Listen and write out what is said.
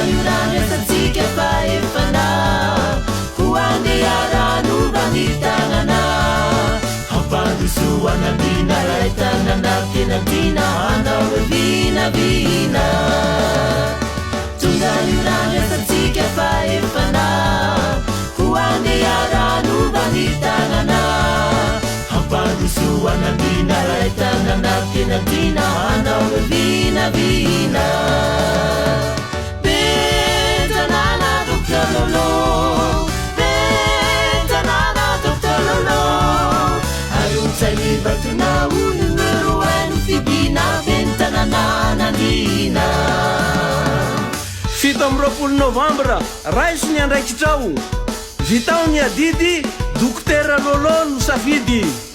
Yuranesatsika faefana hoandearanovanitangana hampandosoanandina raitanana kenantina hanao vinavina tonga yuranesatsika faefana hoandearanovanitangana hampandosoanandina raitanana kenantina hanao vinavina Fito amby 20 novambra raiso ny andraikitrao vitao ny adidy dokotera lolo no safidy